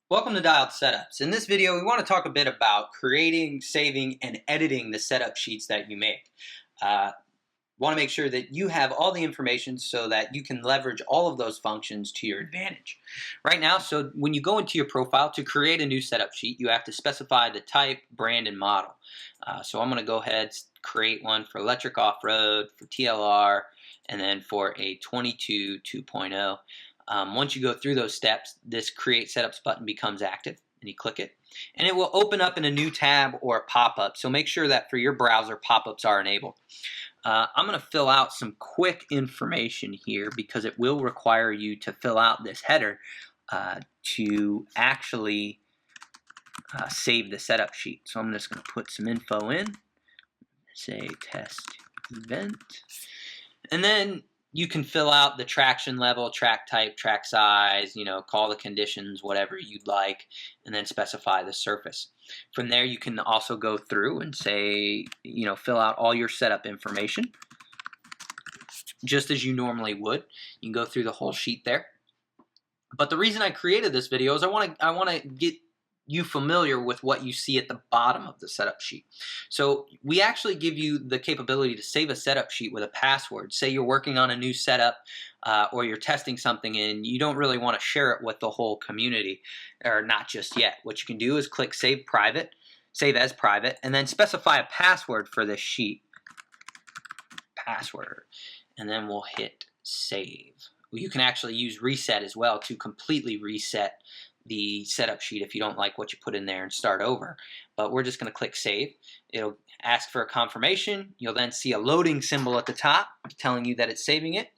Welcome to Dialed Setups. In this video, we want to talk a bit about creating, saving, and editing the setup sheets that you make. Want to make sure that you have all the information so that you can leverage all of those functions to your advantage. Right now, so when you go into your profile to create a new setup sheet, you have to specify the type, brand, and model. So I'm going to go ahead and create one for electric off-road, for TLR, and then for a 22 2.0. Once you go through those steps, this Create Setups button becomes active, and you click it. And it will open up in a new tab or a pop-up, so make sure that for your browser, pop-ups are enabled. I'm going to fill out some quick information here because it will require you to fill out this header to actually save the setup sheet. So I'm just going to put some info in, say test event, and then you can fill out the traction level, track type, track size, call the conditions, whatever you'd like, and then specify the surface. From there, you can also go through and say, fill out all your setup information, just as you normally would. You can go through the whole sheet there. But the reason I created this video is I want to get you familiar with what you see at the bottom of the setup sheet. So we actually give you the capability to save a setup sheet with a password. Say you're working on a new setup or you're testing something and you don't really want to share it with the whole community, or not just yet. What you can do is click Save as Private, and then specify a password for this sheet. Password. And then we'll hit Save. You can actually use Reset as well to completely reset the setup sheet if you don't like what you put in there and start over. But we're just going to click Save. It'll ask for a confirmation. You'll then see a loading symbol at the top telling you that it's saving it.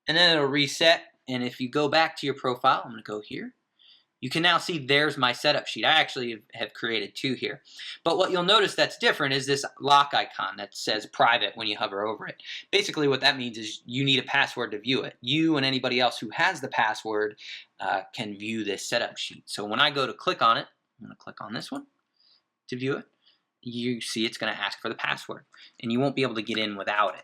And then it'll reset. And if you go back to your profile, I'm going to go here. You can now see there's my setup sheet. I actually have created two here. But what you'll notice that's different is this lock icon that says private when you hover over it. Basically what that means is you need a password to view it. You and anybody else who has the password can view this setup sheet. So when I go to click on it, I'm going to click on this one to view it. You see it's going to ask for the password, and you won't be able to get in without it.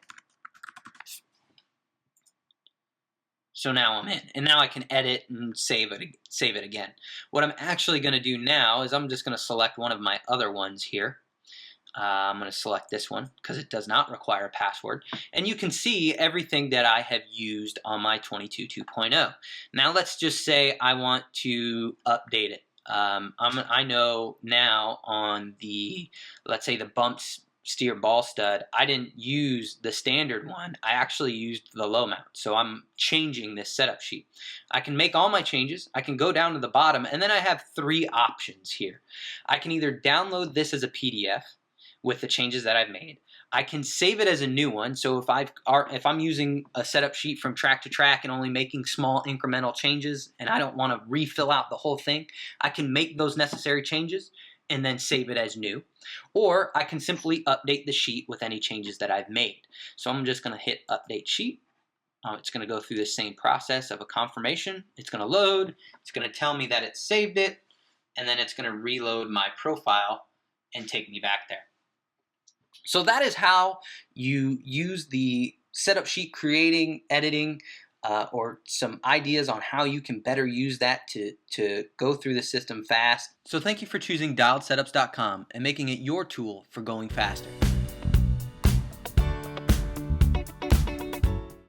So now I'm in, and now I can edit and save it again. What I'm actually going to do now is I'm just going to select one of my other ones here. I'm going to select this one because it does not require a password. And you can see everything that I have used on my 22 2.0. Now let's just say I want to update it. I know now on the, let's say the bumps steer ball stud, I didn't use the standard one. I actually used the low mount. So I'm changing this setup sheet. I can make all my changes. I can go down to the bottom, and then I have three options here. I can either download this as a PDF with the changes that I've made. I can save it as a new one. So if I'm using a setup sheet from track to track and only making small incremental changes and I don't want to refill out the whole thing, I can make those necessary changes and then save it as new. Or I can simply update the sheet with any changes that I've made. So I'm just going to hit Update Sheet. It's going to go through the same process of a confirmation. It's going to load. It's going to tell me that it saved it. And then it's going to reload my profile and take me back there. So that is how you use the setup sheet creating, editing, or some ideas on how you can better use that to go through the system fast. So thank you for choosing DialedSetups.com and making it your tool for going faster.